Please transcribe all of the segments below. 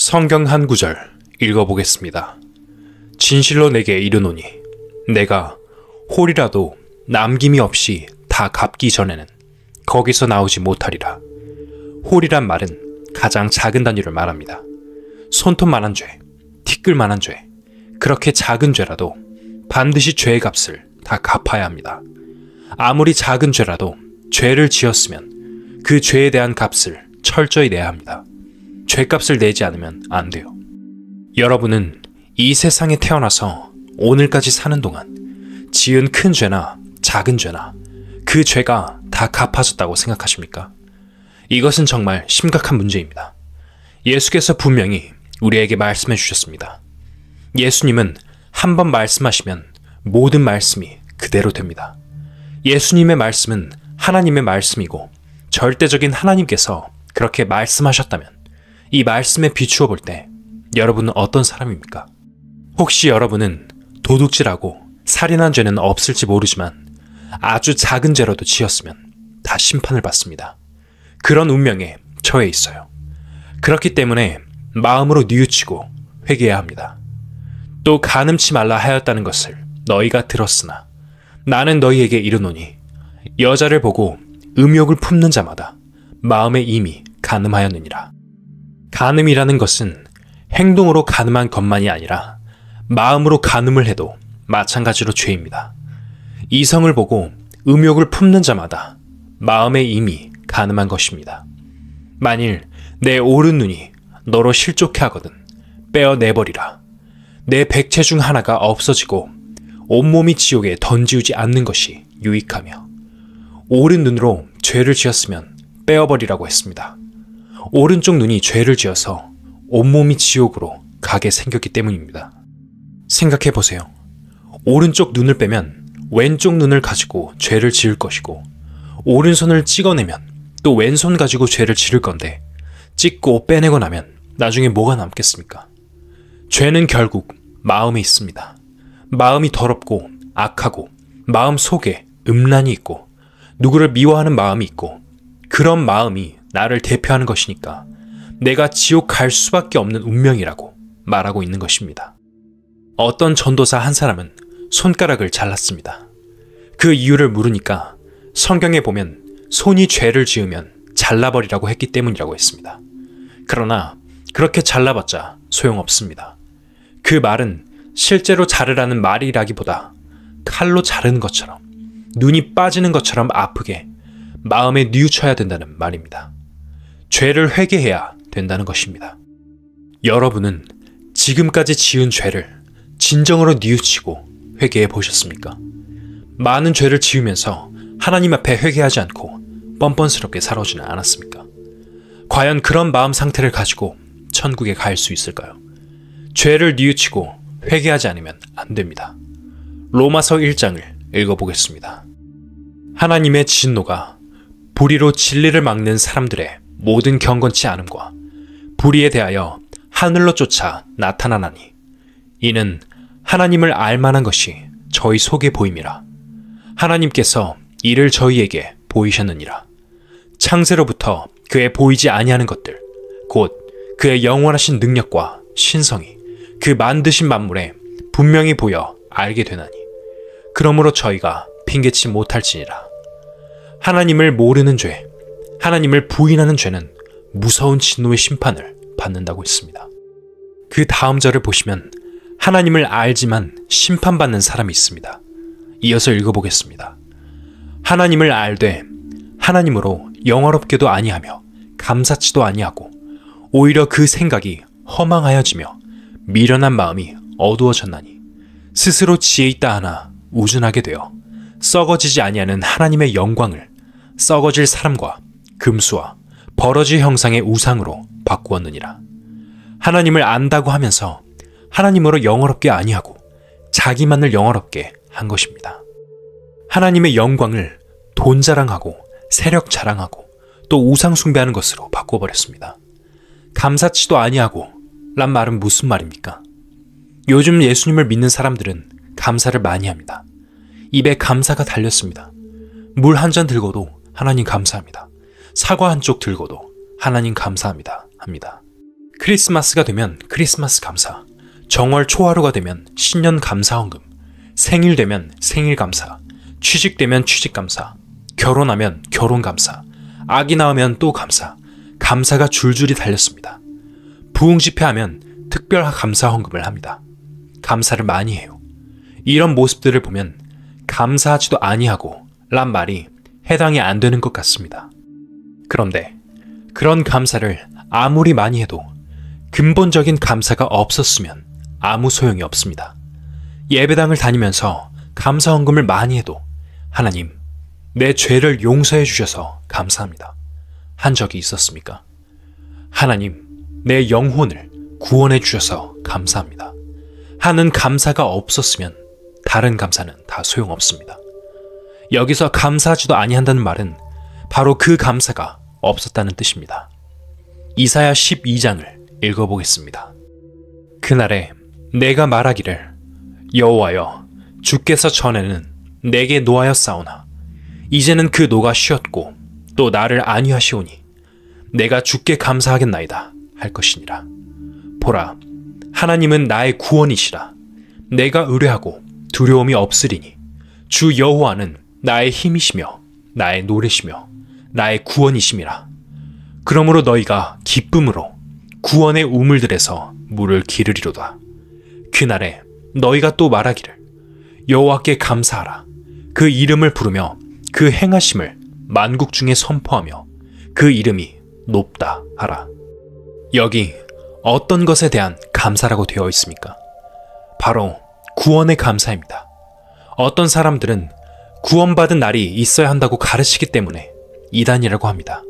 성경 한 구절 읽어보겠습니다. 진실로 내게 이르노니 내가 홀이라도 남김이 없이 다 갚기 전에는 거기서 나오지 못하리라. 홀이란 말은 가장 작은 단위를 말합니다. 손톱만한 죄, 티끌만한 죄, 그렇게 작은 죄라도 반드시 죄의 값을 다 갚아야 합니다. 아무리 작은 죄라도 죄를 지었으면 그 죄에 대한 값을 철저히 내야 합니다. 죄값을 내지 않으면 안 돼요. 여러분은 이 세상에 태어나서 오늘까지 사는 동안 지은 큰 죄나 작은 죄나 그 죄가 다 갚아졌다고 생각하십니까? 이것은 정말 심각한 문제입니다. 예수께서 분명히 우리에게 말씀해 주셨습니다. 예수님은 한 번 말씀하시면 모든 말씀이 그대로 됩니다. 예수님의 말씀은 하나님의 말씀이고 절대적인 하나님께서 그렇게 말씀하셨다면 이 말씀에 비추어 볼 때 여러분은 어떤 사람입니까? 혹시 여러분은 도둑질하고 살인한 죄는 없을지 모르지만 아주 작은 죄라도 지었으면 다 심판을 받습니다. 그런 운명에 처해 있어요. 그렇기 때문에 마음으로 뉘우치고 회개해야 합니다. 또 간음치 말라 하였다는 것을 너희가 들었으나 나는 너희에게 이르노니 여자를 보고 음욕을 품는 자마다 마음에 이미 간음하였느니라. 간음이라는 것은 행동으로 간음한 것만이 아니라 마음으로 간음을 해도 마찬가지로 죄입니다. 이성을 보고 음욕을 품는 자마다 마음에 이미 간음한 것입니다. 만일 내 오른 눈이 너로 실족해 하거든 빼어내버리라. 내 백체 중 하나가 없어지고 온몸이 지옥에 던지우지 않는 것이 유익하며 오른 눈으로 죄를 지었으면 빼어버리라고 했습니다. 오른쪽 눈이 죄를 지어서 온몸이 지옥으로 가게 생겼기 때문입니다. 생각해보세요. 오른쪽 눈을 빼면 왼쪽 눈을 가지고 죄를 지을 것이고 오른손을 찍어내면 또 왼손 가지고 죄를 지을 건데 찍고 빼내고 나면 나중에 뭐가 남겠습니까? 죄는 결국 마음에 있습니다. 마음이 더럽고 악하고 마음 속에 음란이 있고 누구를 미워하는 마음이 있고 그런 마음이 나를 대표하는 것이니까 내가 지옥 갈 수밖에 없는 운명이라고 말하고 있는 것입니다. 어떤 전도사 한 사람은 손가락을 잘랐습니다. 그 이유를 물으니까 성경에 보면 손이 죄를 지으면 잘라버리라고 했기 때문이라고 했습니다. 그러나 그렇게 잘라봤자 소용없습니다. 그 말은 실제로 자르라는 말이라기보다 칼로 자르는 것처럼 눈이 빠지는 것처럼 아프게 마음에 뉘우쳐야 된다는 말입니다. 죄를 회개해야 된다는 것입니다. 여러분은 지금까지 지은 죄를 진정으로 뉘우치고 회개해 보셨습니까? 많은 죄를 지으면서 하나님 앞에 회개하지 않고 뻔뻔스럽게 살아오지는 않았습니까? 과연 그런 마음 상태를 가지고 천국에 갈 수 있을까요? 죄를 뉘우치고 회개하지 않으면 안 됩니다. 로마서 1장을 읽어보겠습니다. 하나님의 진노가 불의로 진리를 막는 사람들의 모든 경건치 않음과 불의에 대하여 하늘로 쫓아 나타나나니 이는 하나님을 알만한 것이 저희 속에 보임이라. 하나님께서 이를 저희에게 보이셨느니라. 창세로부터 그의 보이지 아니하는 것들 곧 그의 영원하신 능력과 신성이 그 만드신 만물에 분명히 보여 알게 되나니 그러므로 저희가 핑계치 못할지니라. 하나님을 모르는 죄, 하나님을 부인하는 죄는 무서운 진노의 심판을 받는다고 했습니다. 그 다음 절을 보시면 하나님을 알지만 심판받는 사람이 있습니다. 이어서 읽어보겠습니다. 하나님을 알되 하나님으로 영화롭게도 아니하며 감사치도 아니하고 오히려 그 생각이 허망하여지며 미련한 마음이 어두워졌나니 스스로 지혜 있다 하나 우준하게 되어 썩어지지 아니하는 하나님의 영광을 썩어질 사람과 금수와 버러지 형상의 우상으로 바꾸었느니라. 하나님을 안다고 하면서 하나님으로 영화롭게 아니하고 자기만을 영화롭게 한 것입니다. 하나님의 영광을 돈 자랑하고 세력 자랑하고 또 우상 숭배하는 것으로 바꿔버렸습니다. 감사치도 아니하고 란 말은 무슨 말입니까? 요즘 예수님을 믿는 사람들은 감사를 많이 합니다. 입에 감사가 달렸습니다. 물 한 잔 들고도 하나님 감사합니다. 사과 한 쪽 들고도 하나님 감사합니다 합니다. 크리스마스가 되면 크리스마스 감사, 정월 초하루가 되면 신년 감사 헌금, 생일 되면 생일 감사, 취직 되면 취직 감사, 결혼하면 결혼 감사, 아기 낳으면 또 감사, 감사가 줄줄이 달렸습니다. 부흥 집회하면 특별 감사 헌금을 합니다. 감사를 많이 해요. 이런 모습들을 보면 감사하지도 아니하고 란 말이 해당이 안 되는 것 같습니다. 그런데 그런 감사를 아무리 많이 해도 근본적인 감사가 없었으면 아무 소용이 없습니다. 예배당을 다니면서 감사 헌금을 많이 해도 하나님, 내 죄를 용서해 주셔서 감사합니다. 한 적이 있었습니까? 하나님, 내 영혼을 구원해 주셔서 감사합니다. 하는 감사가 없었으면 다른 감사는 다 소용없습니다. 여기서 감사하지도 아니한다는 말은 바로 그 감사가 없었다는 뜻입니다. 이사야 12장을 읽어보겠습니다. 그날에 내가 말하기를 여호와여 주께서 전에는 내게 노하였사오나 이제는 그 노가 쉬었고 또 나를 안위하시오니 내가 주께 감사하겠나이다 할 것이니라. 보라, 하나님은 나의 구원이시라. 내가 의뢰하고 두려움이 없으리니 주 여호와는 나의 힘이시며 나의 노래시며 나의 구원이심이라. 그러므로 너희가 기쁨으로 구원의 우물들에서 물을 기르리로다. 그날에 너희가 또 말하기를 여호와께 감사하라. 그 이름을 부르며 그 행하심을 만국 중에 선포하며 그 이름이 높다 하라. 여기 어떤 것에 대한 감사라고 되어 있습니까? 바로 구원의 감사입니다. 어떤 사람들은 구원받은 날이 있어야 한다고 가르치기 때문에 이단이라고 합니다.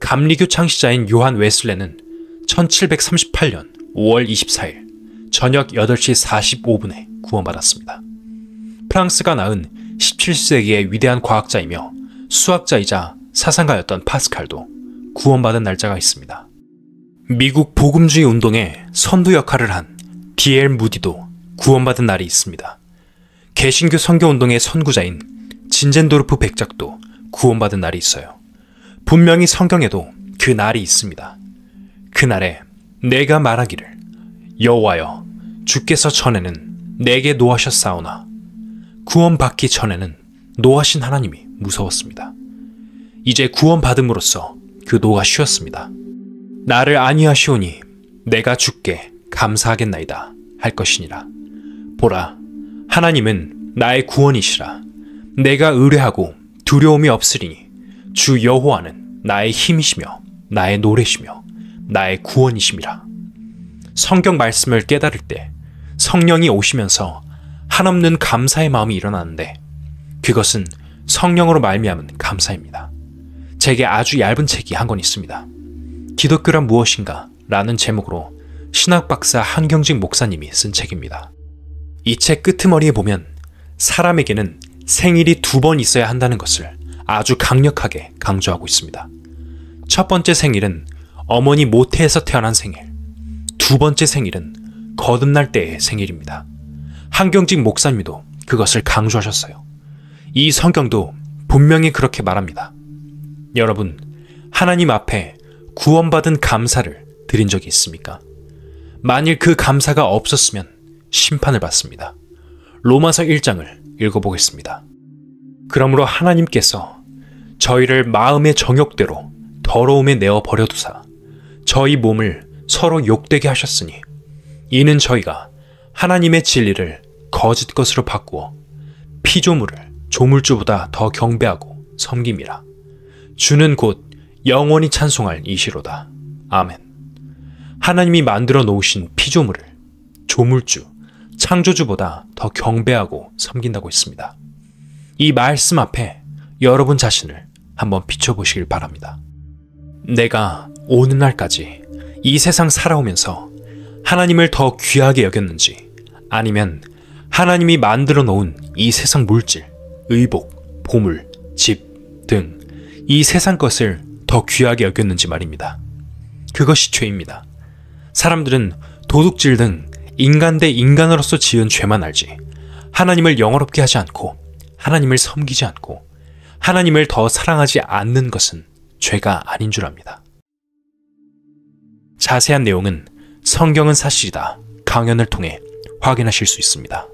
감리교 창시자인 요한 웨슬레는 1738년 5월 24일 저녁 8시 45분에 구원받았습니다. 프랑스가 낳은 17세기의 위대한 과학자이며 수학자이자 사상가였던 파스칼도 구원받은 날짜가 있습니다. 미국 복음주의 운동의 선두 역할을 한 D.L. 무디도 구원받은 날이 있습니다. 개신교 선교운동의 선구자인 진젠도르프 백작도 구원받은 날이 있어요. 분명히 성경에도 그 날이 있습니다. 그날에 내가 말하기를 여호와여 주께서 전에는 내게 노하셨사오나 구원받기 전에는 노하신 하나님이 무서웠습니다. 이제 구원받음으로써 그 노가 쉬었습니다. 나를 안위하시오니 내가 주께 감사하겠나이다 할 것이니라. 보라, 하나님은 나의 구원이시라. 내가 의뢰하고 두려움이 없으리니 주 여호와는 나의 힘이시며 나의 노래시며 나의 구원이심이라. 성경 말씀을 깨달을 때 성령이 오시면서 한없는 감사의 마음이 일어나는데 그것은 성령으로 말미암은 감사입니다. 제게 아주 얇은 책이 한 권 있습니다. 기독교란 무엇인가? 라는 제목으로 신학박사 한경직 목사님이 쓴 책입니다. 이 책 끄트머리에 보면 사람에게는 생일이 2번 있어야 한다는 것을 아주 강력하게 강조하고 있습니다. 첫 번째 생일은 어머니 모태에서 태어난 생일, 두 번째 생일은 거듭날 때의 생일입니다. 한경직 목사님도 그것을 강조하셨어요. 이 성경도 분명히 그렇게 말합니다. 여러분, 하나님 앞에 구원받은 감사를 드린 적이 있습니까? 만일 그 감사가 없었으면 심판을 받습니다. 로마서 1장을 읽어보겠습니다. 그러므로 하나님께서 저희를 마음의 정욕대로 더러움에 내어 버려두사 저희 몸을 서로 욕되게 하셨으니 이는 저희가 하나님의 진리를 거짓 것으로 바꾸어 피조물을 조물주보다 더 경배하고 섬김이라. 주는 곧 영원히 찬송할 이시로다. 아멘. 하나님이 만들어 놓으신 피조물을 조물주, 창조주보다 더 경배하고 섬긴다고 했습니다. 이 말씀 앞에 여러분 자신을 한번 비춰보시길 바랍니다. 내가 오는 날까지 이 세상 살아오면서 하나님을 더 귀하게 여겼는지, 아니면 하나님이 만들어 놓은 이 세상 물질, 의복, 보물, 집 등 이 세상 것을 더 귀하게 여겼는지 말입니다. 그것이 죄입니다. 사람들은 도둑질 등 인간 대 인간으로서 지은 죄만 알지 하나님을 영화롭게 하지 않고 하나님을 섬기지 않고 하나님을 더 사랑하지 않는 것은 죄가 아닌 줄 압니다. 자세한 내용은 성경은 사실이다 강연을 통해 확인하실 수 있습니다.